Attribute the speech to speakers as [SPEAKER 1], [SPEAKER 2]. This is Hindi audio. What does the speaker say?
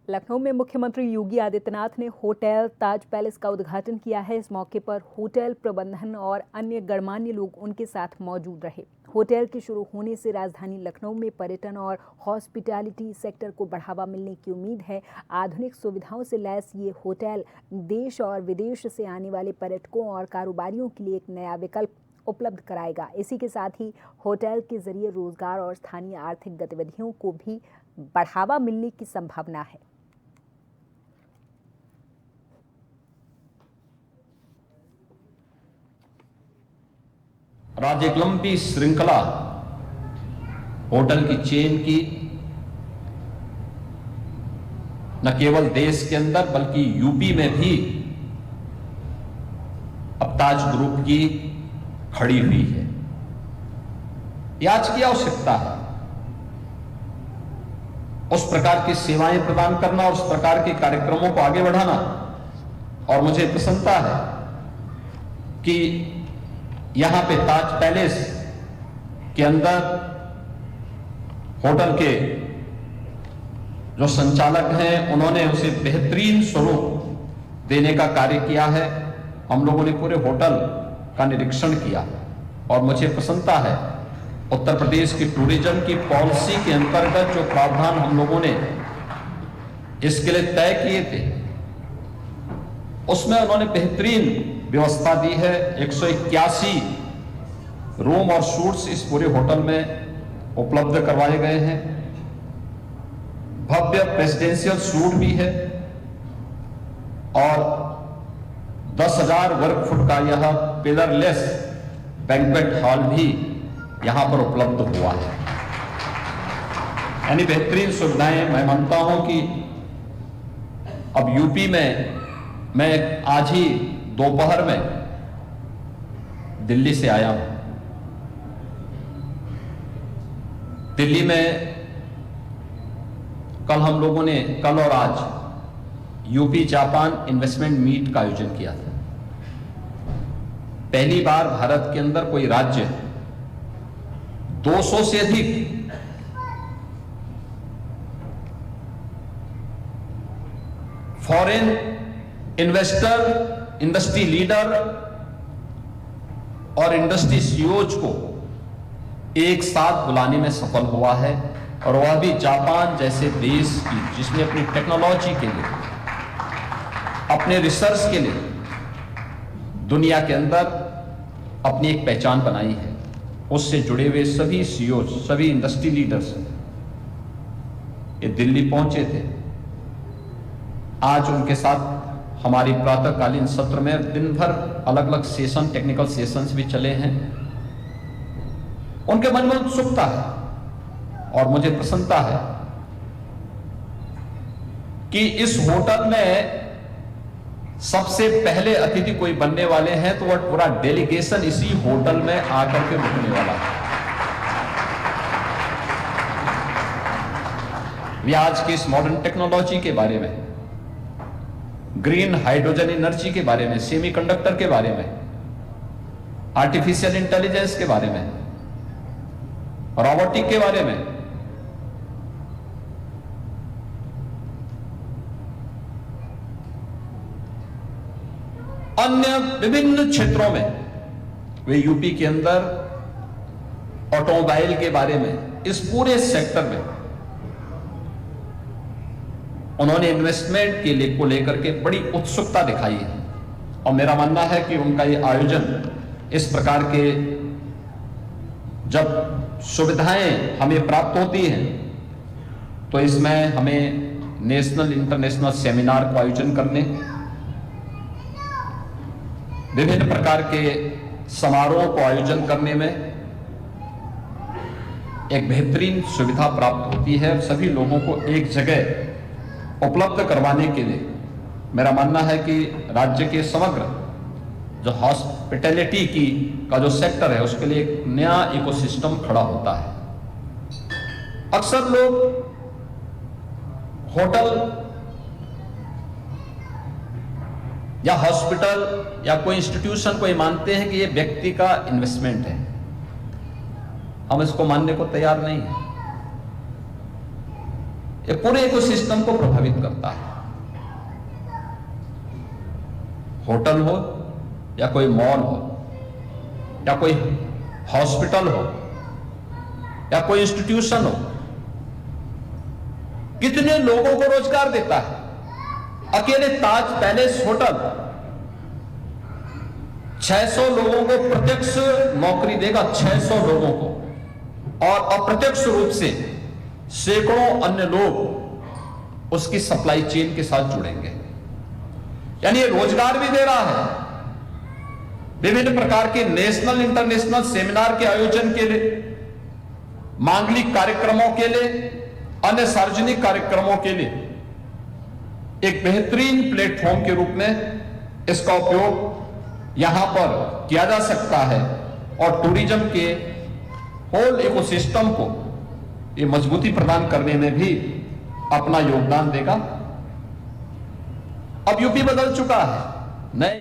[SPEAKER 1] लखनऊ में मुख्यमंत्री योगी आदित्यनाथ ने होटल ताज पैलेस का उद्घाटन किया है। इस मौके पर होटल प्रबंधन और अन्य गणमान्य लोग उनके साथ मौजूद रहे। होटल के शुरू होने से राजधानी लखनऊ में पर्यटन और हॉस्पिटैलिटी सेक्टर को बढ़ावा मिलने की उम्मीद है। आधुनिक सुविधाओं से लैस ये होटल देश और विदेश से आने वाले पर्यटकों और कारोबारियों के लिए एक नया विकल्प उपलब्ध कराएगा। इसी के साथ ही होटल के जरिए रोजगार और स्थानीय आर्थिक गतिविधियों को भी बढ़ावा मिलने की संभावना है।
[SPEAKER 2] आज एक लंबी श्रृंखला होटल की चेन की न केवल देश के अंदर बल्कि यूपी में भी अब ताज ग्रुप की खड़ी हुई है। यह आज की आवश्यकता है उस प्रकार की सेवाएं प्रदान करना और उस प्रकार के कार्यक्रमों को आगे बढ़ाना। और मुझे प्रसन्नता है कि यहां पे ताज पैलेस के अंदर होटल के जो संचालक हैं उन्होंने उसे बेहतरीन स्वरूप देने का कार्य किया है। हम लोगों ने पूरे होटल का निरीक्षण किया और मुझे प्रसन्नता है उत्तर प्रदेश की टूरिज्म की पॉलिसी के अंतर्गत जो प्रावधान हम लोगों ने इसके लिए तय किए थे उसमें उन्होंने बेहतरीन व्यवस्था दी है। 181 रूम और सूट्स इस पूरे होटल में उपलब्ध करवाए गए हैं। भव्य प्रेसिडेंशियल सूट भी है और 10,000 वर्ग फुट का यह पिलरलेस बैंक्वेट हॉल भी यहां पर उपलब्ध हुआ है। यानी बेहतरीन सुविधाएं। मैं मानता हूं कि अब यूपी में मैं आज ही दोपहर में दिल्ली से आया हूं। दिल्ली में कल और आज यूपी जापान इन्वेस्टमेंट मीट का आयोजन किया था। पहली बार भारत के अंदर कोई राज्य 200 से अधिक फॉरेन इन्वेस्टर, इंडस्ट्री लीडर और इंडस्ट्री सीईओज को एक साथ बुलाने में सफल हुआ है। और वह भी जापान जैसे देश की जिसने अपनी टेक्नोलॉजी के लिए, अपने रिसर्च के लिए दुनिया के अंदर अपनी एक पहचान बनाई है। उससे जुड़े हुए सभी सीईओज, सभी इंडस्ट्री लीडर्स ये दिल्ली पहुंचे थे। आज उनके साथ हमारी प्रातःकालीन सत्र में दिन भर अलग अलग सेशन, टेक्निकल सेशंस भी चले हैं। उनके मन में उत्सुकता है और मुझे प्रसन्नता है कि इस होटल में सबसे पहले अतिथि कोई बनने वाले हैं तो वह पूरा डेलीगेशन इसी होटल में आकर के रुकने वाला है। वे आज की इस मॉडर्न टेक्नोलॉजी के बारे में, ग्रीन हाइड्रोजन एनर्जी के बारे में, सेमीकंडक्टर के बारे में, आर्टिफिशियल इंटेलिजेंस के बारे में, रोबोटिक के बारे में, अन्य विभिन्न क्षेत्रों में वे यूपी के अंदर ऑटोमोबाइल के बारे में, इस पूरे सेक्टर में उन्होंने इन्वेस्टमेंट के लिए को लेकर के बड़ी उत्सुकता दिखाई है। और मेरा मानना है कि उनका ये आयोजन, इस प्रकार के जब सुविधाएं हमें प्राप्त होती हैं तो इसमें हमें नेशनल इंटरनेशनल सेमिनार को आयोजन करने, विभिन्न प्रकार के समारोह को आयोजन करने में एक बेहतरीन सुविधा प्राप्त होती है। सभी लोगों को एक जगह उपलब्ध करवाने के लिए मेरा मानना है कि राज्य के समग्र जो हॉस्पिटैलिटी की का जो सेक्टर है उसके लिए एक नया इकोसिस्टम खड़ा होता है। अक्सर लोग होटल या हॉस्पिटल या कोई इंस्टीट्यूशन को ये मानते हैं कि ये व्यक्ति का इन्वेस्टमेंट है। हम इसको मानने को तैयार नहीं है। ये पूरे इकोसिस्टम को प्रभावित करता है। होटल हो या कोई मॉल हो या कोई हॉस्पिटल हो या कोई इंस्टीट्यूशन हो, कितने लोगों को रोजगार देता है। अकेले ताज पैलेस होटल 600 लोगों को प्रत्यक्ष नौकरी देगा, 600 लोगों को, और अप्रत्यक्ष रूप से सैकड़ों अन्य लोग उसकी सप्लाई चेन के साथ जुड़ेंगे। यानी ये रोजगार भी दे रहा है, विभिन्न प्रकार के नेशनल इंटरनेशनल सेमिनार के आयोजन के लिए, मांगलिक कार्यक्रमों के लिए, अन्य सार्वजनिक कार्यक्रमों के लिए एक बेहतरीन प्लेटफॉर्म के रूप में इसका उपयोग यहां पर किया जा सकता है और टूरिज्म के होल इकोसिस्टम को ये मजबूती प्रदान करने में भी अपना योगदान देगा। अब यूपी बदल चुका है, नए